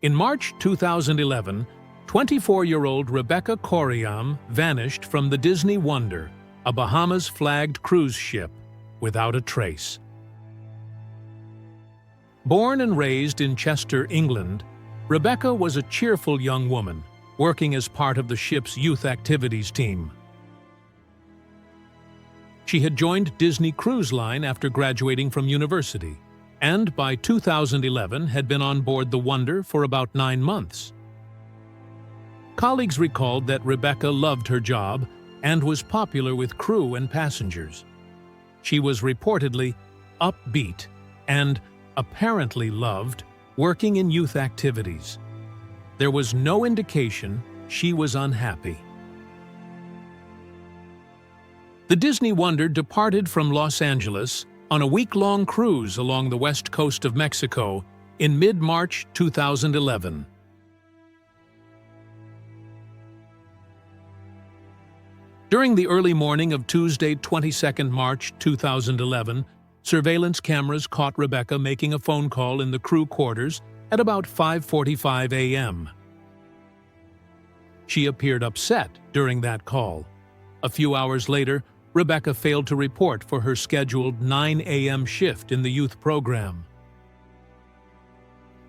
In March 2011, 24-year-old Rebecca Coriam vanished from the Disney Wonder, a Bahamas-flagged cruise ship, without a trace. Born and raised in Chester, England, Rebecca was a cheerful young woman, working as part of the ship's youth activities team. She had joined Disney Cruise Line after graduating from university, and by 2011 had been on board the Wonder for about 9 months. Colleagues recalled that Rebecca loved her job and was popular with crew and passengers. She was reportedly upbeat and apparently loved working in youth activities. There was no indication she was unhappy. The Disney Wonder departed from Los Angeles on a week-long cruise along the west coast of Mexico in mid-March 2011. During the early morning of Tuesday, 22 March 2011, surveillance cameras caught Rebecca making a phone call in the crew quarters at about 5:45 a.m. She appeared upset during that call. A few hours later, Rebecca failed to report for her scheduled 9 a.m. shift in the youth program.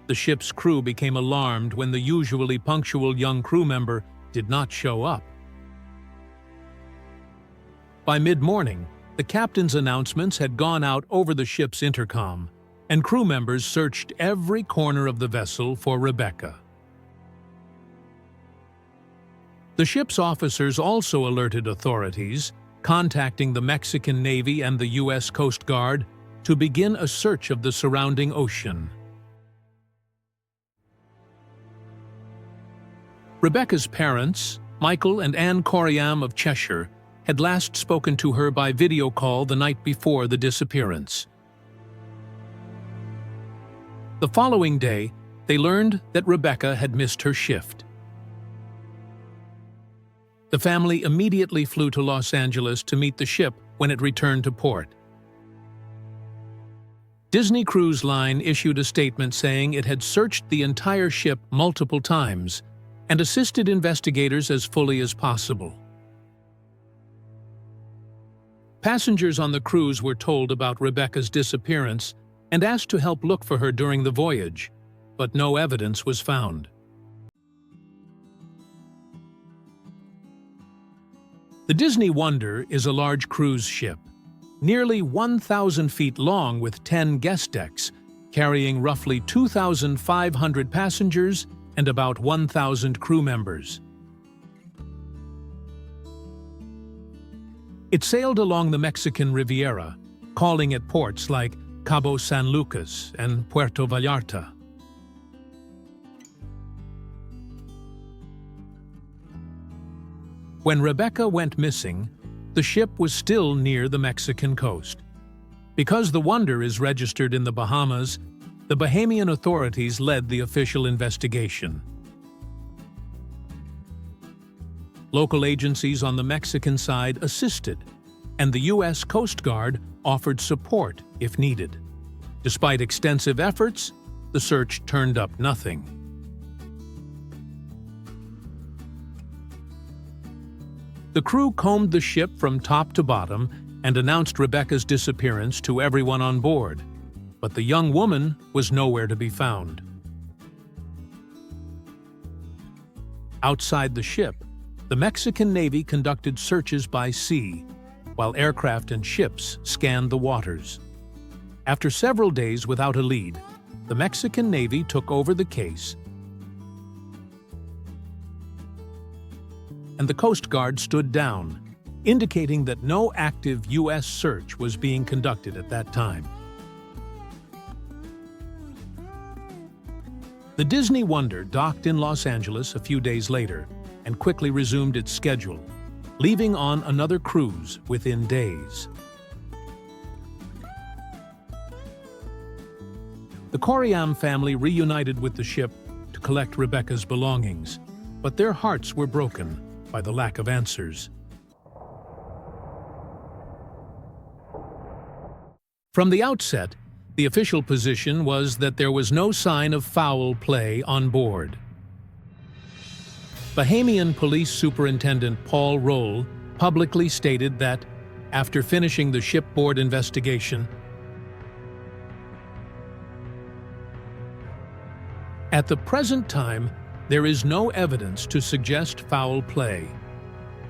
The ship's crew became alarmed when the usually punctual young crew member did not show up. By mid-morning, the captain's announcements had gone out over the ship's intercom, and crew members searched every corner of the vessel for Rebecca. The ship's officers also alerted authorities, contacting the Mexican Navy and the U.S. Coast Guard to begin a search of the surrounding ocean. Rebecca's parents, Michael and Anne Coriam of Cheshire, had last spoken to her by video call the night before the disappearance. The following day, they learned that Rebecca had missed her shift. The family immediately flew to Los Angeles to meet the ship when it returned to port. Disney Cruise Line issued a statement saying it had searched the entire ship multiple times and assisted investigators as fully as possible. Passengers on the cruise were told about Rebecca's disappearance and asked to help look for her during the voyage, but no evidence was found. The Disney Wonder is a large cruise ship, nearly 1,000 feet long with 10 guest decks, carrying roughly 2,500 passengers and about 1,000 crew members. It sailed along the Mexican Riviera, calling at ports like Cabo San Lucas and Puerto Vallarta. When Rebecca went missing, the ship was still near the Mexican coast. Because the Wonder is registered in the Bahamas, the Bahamian authorities led the official investigation. Local agencies on the Mexican side assisted, and the U.S. Coast Guard offered support if needed. Despite extensive efforts, the search turned up nothing. The crew combed the ship from top to bottom and announced Rebecca's disappearance to everyone on board, but the young woman was nowhere to be found. Outside the ship, the Mexican Navy conducted searches by sea, while aircraft and ships scanned the waters. After several days without a lead, the Mexican Navy took over the case, and the Coast Guard stood down, indicating that no active U.S. search was being conducted at that time. The Disney Wonder docked in Los Angeles a few days later and quickly resumed its schedule, leaving on another cruise within days. The Coriam family reunited with the ship to collect Rebecca's belongings, but their hearts were broken by the lack of answers. From the outset, The official position was that there was no sign of foul play on board. Bahamian Police Superintendent Paul Roll publicly stated that, after finishing the shipboard investigation, at the present time, there is no evidence to suggest foul play.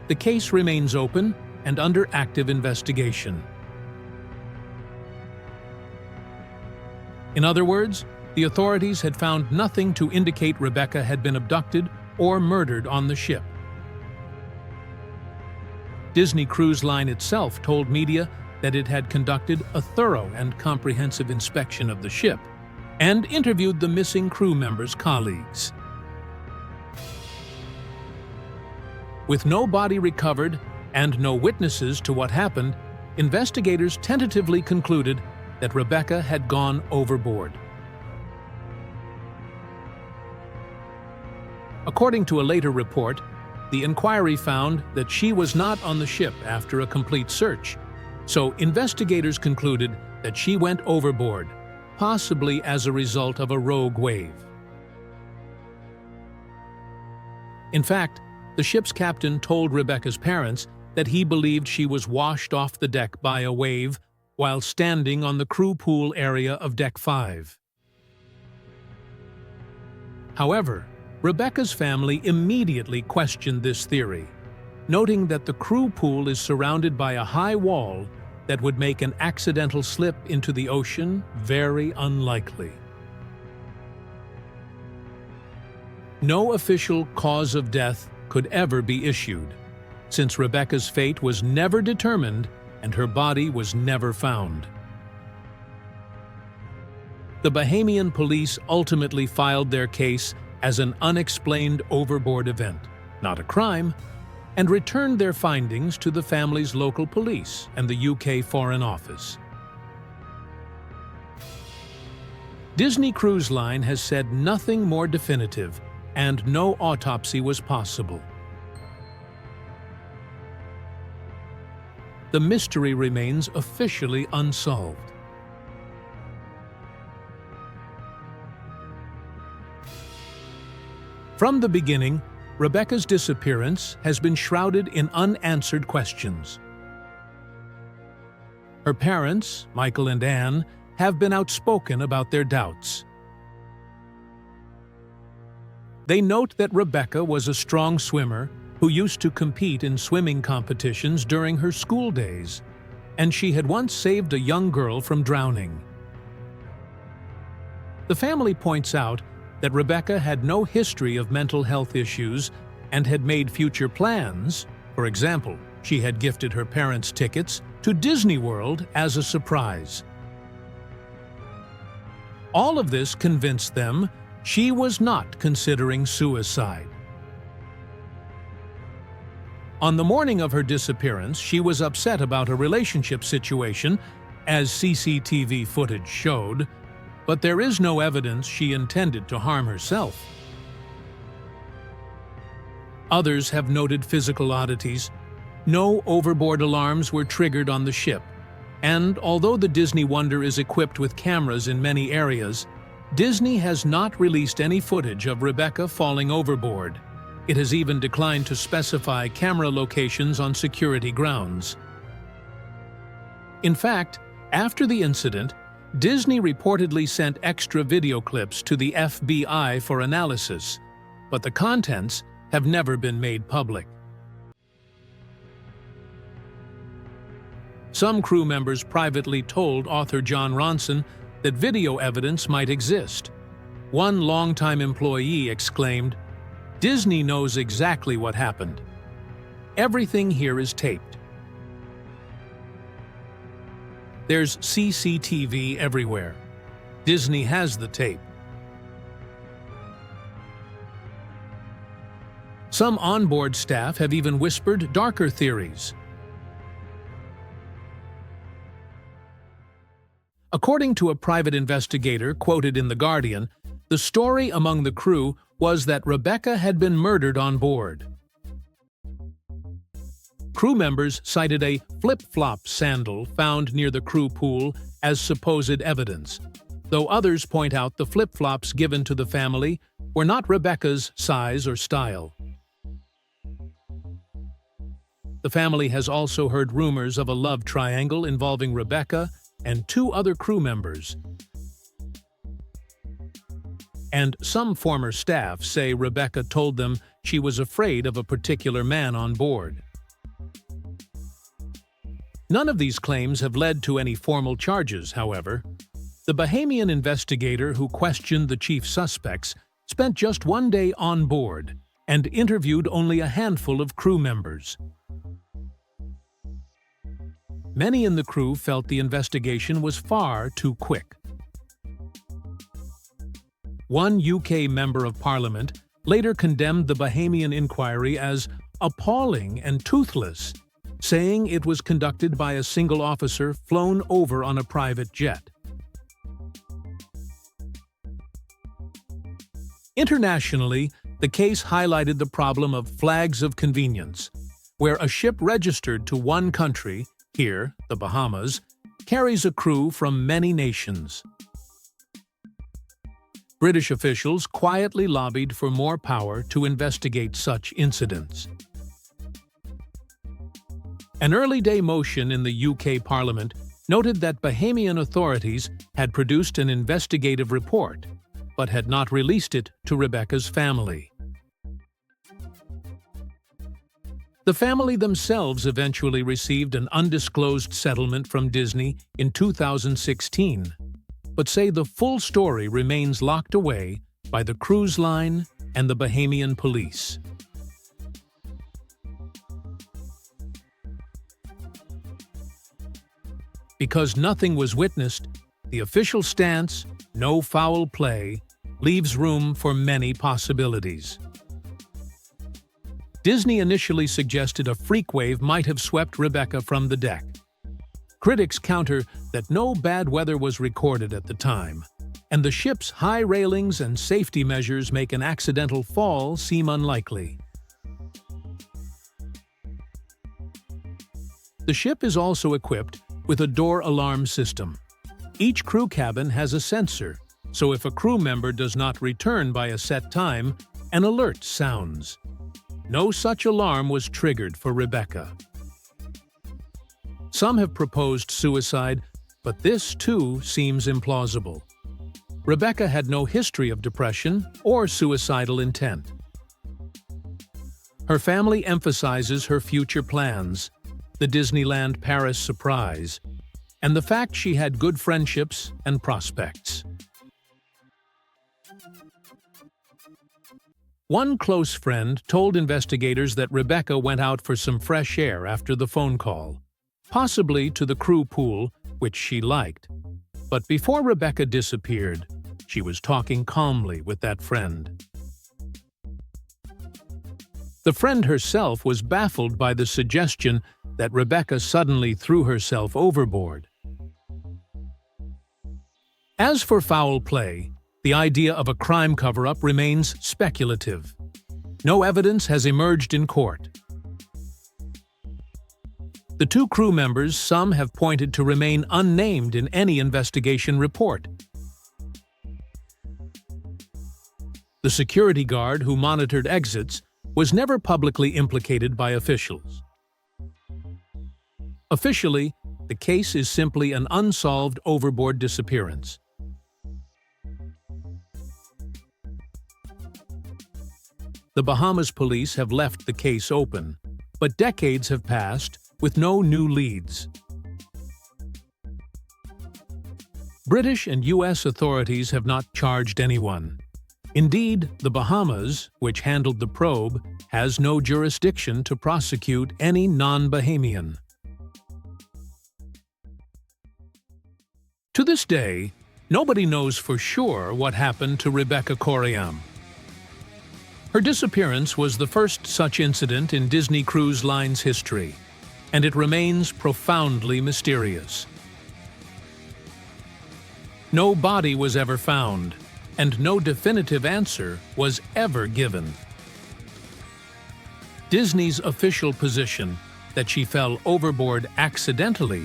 The case remains open and under active investigation. In other words, the authorities had found nothing to indicate Rebecca had been abducted or murdered on the ship. Disney Cruise Line itself told media that it had conducted a thorough and comprehensive inspection of the ship and interviewed the missing crew members' colleagues. With no body recovered and no witnesses to what happened, investigators tentatively concluded that Rebecca had gone overboard. According to a later report, the inquiry found that she was not on the ship after a complete search, so investigators concluded that she went overboard, possibly as a result of a rogue wave. In fact, the ship's captain told Rebecca's parents that he believed she was washed off the deck by a wave while standing on the crew pool area of Deck 5. However, Rebecca's family immediately questioned this theory, noting that the crew pool is surrounded by a high wall that would make an accidental slip into the ocean very unlikely. No official cause of death could ever be issued, since Rebecca's fate was never determined and her body was never found. The Bahamian police ultimately filed their case as an unexplained overboard event, not a crime, and returned their findings to the family's local police and the UK Foreign Office. Disney Cruise Line has said nothing more definitive, and no autopsy was possible. The mystery remains officially unsolved. From the beginning, Rebecca's disappearance has been shrouded in unanswered questions. Her parents, Michael and Anne, have been outspoken about their doubts. They note that Rebecca was a strong swimmer who used to compete in swimming competitions during her school days, and she had once saved a young girl from drowning. The family points out that Rebecca had no history of mental health issues and had made future plans. For example, she had gifted her parents tickets to Disney World as a surprise. All of this convinced them she was not considering suicide. On the morning of her disappearance, she was upset about a relationship situation, as CCTV footage showed, but there is no evidence she intended to harm herself. Others have noted physical oddities. No overboard alarms were triggered on the ship, and although the Disney Wonder is equipped with cameras in many areas, Disney has not released any footage of Rebecca falling overboard. It has even declined to specify camera locations on security grounds. In fact, after the incident, Disney reportedly sent extra video clips to the FBI for analysis, but the contents have never been made public. Some crew members privately told author John Ronson that video evidence might exist. One longtime employee exclaimed, "Disney knows exactly what happened. Everything here is taped. There's CCTV everywhere. Disney has the tape." Some onboard staff have even whispered darker theories. According to a private investigator quoted in The Guardian, the story among the crew was that Rebecca had been murdered on board. crew members cited a flip-flop sandal found near the crew pool as supposed evidence, though others point out the flip-flops given to the family were not Rebecca's size or style. The family has also heard rumors of a love triangle involving Rebecca and 2 other crew members. And some former staff say Rebecca told them she was afraid of a particular man on board. None of these claims have led to any formal charges, however. The Bahamian investigator who questioned the chief suspects spent just 1 day on board and interviewed only a handful of crew members. Many in the crew felt the investigation was far too quick. One UK Member of Parliament later condemned the Bahamian inquiry as appalling and toothless, saying it was conducted by a single officer flown over on a private jet. Internationally, the case highlighted the problem of flags of convenience, where a ship registered to one country, here, the Bahamas, carries a crew from many nations. British officials quietly lobbied for more power to investigate such incidents. An early-day motion in the UK Parliament noted that Bahamian authorities had produced an investigative report, but had not released it to Rebecca's family. The family themselves eventually received an undisclosed settlement from Disney in 2016, but say the full story remains locked away by the cruise line and the Bahamian police. Because nothing was witnessed, the official stance, no foul play, leaves room for many possibilities. Disney initially suggested a freak wave might have swept Rebecca from the deck. Critics counter that no bad weather was recorded at the time, and the ship's high railings and safety measures make an accidental fall seem unlikely. The ship is also equipped with a door alarm system. Each crew cabin has a sensor, so if a crew member does not return by a set time, an alert sounds. No such alarm was triggered for Rebecca. Some have proposed suicide, but this too seems implausible. Rebecca had no history of depression or suicidal intent. Her family emphasizes her future plans, the Disneyland Paris surprise, and the fact she had good friendships and prospects. One close friend told investigators that Rebecca went out for some fresh air after the phone call, possibly to the crew pool, which she liked. But before Rebecca disappeared, she was talking calmly with that friend. The friend herself was baffled by the suggestion that Rebecca suddenly threw herself overboard. As for foul play, the idea of a crime cover-up remains speculative. No evidence has emerged in court. The 2 crew members some have pointed to remain unnamed in any investigation report. The security guard who monitored exits was never publicly implicated by officials. Officially, the case is simply an unsolved overboard disappearance. The Bahamas police have left the case open, but decades have passed with no new leads. British and U.S. authorities have not charged anyone. Indeed, the Bahamas, which handled the probe, has no jurisdiction to prosecute any non-Bahamian. To this day, nobody knows for sure what happened to Rebecca Coriam. Her disappearance was the first such incident in Disney Cruise Line's history, and it remains profoundly mysterious. No body was ever found, and no definitive answer was ever given. Disney's official position that she fell overboard accidentally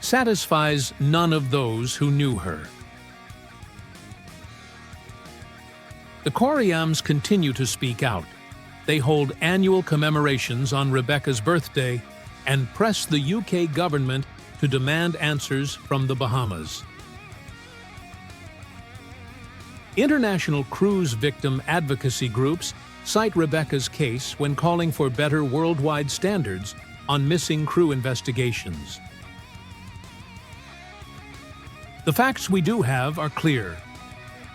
satisfies none of those who knew her. The Coriams continue to speak out. They hold annual commemorations on Rebecca's birthday and press the UK government to demand answers from the Bahamas. International cruise victim advocacy groups cite Rebecca's case when calling for better worldwide standards on missing crew investigations. The facts we do have are clear.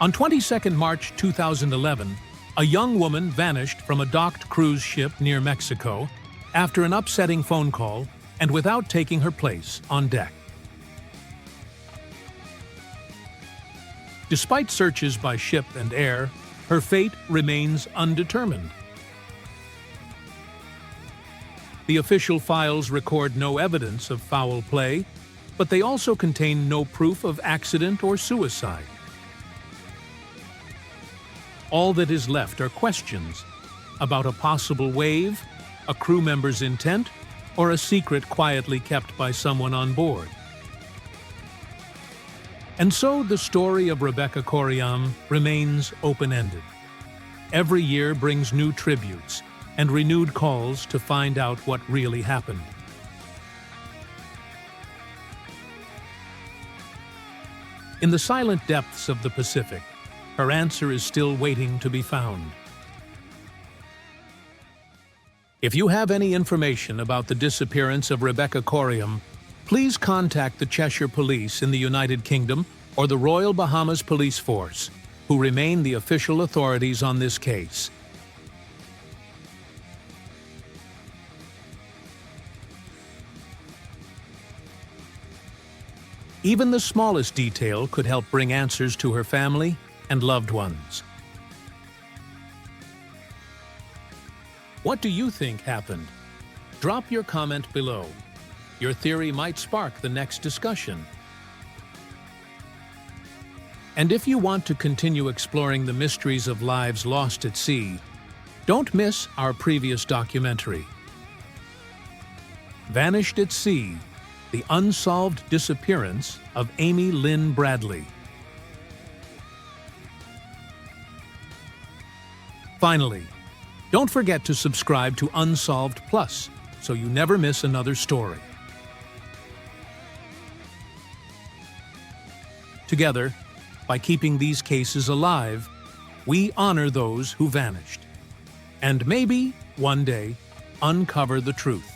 On 22 March 2011, a young woman vanished from a docked cruise ship near Mexico after an upsetting phone call and without taking her place on deck. Despite searches by ship and air, her fate remains undetermined. The official files record no evidence of foul play, but they also contain no proof of accident or suicide. All that is left are questions about a possible wave, a crew member's intent, or a secret quietly kept by someone on board. And so the story of Rebecca Coriam remains open-ended. Every year brings new tributes and renewed calls to find out what really happened. In the silent depths of the Pacific, her answer is still waiting to be found. If you have any information about the disappearance of Rebecca Coriam, please contact the Cheshire Police in the United Kingdom or the Royal Bahamas Police Force, who remain the official authorities on this case. Even the smallest detail could help bring answers to her family and loved ones. What do you think happened? Drop your comment below. Your theory might spark the next discussion. And if you want to continue exploring the mysteries of lives lost at sea, don't miss our previous documentary, Vanished at Sea: The Unsolved Disappearance of Amy Lynn Bradley. Finally, don't forget to subscribe to Unsolved Plus so you never miss another story. Together, by keeping these cases alive, we honor those who vanished, and maybe, one day, uncover the truth.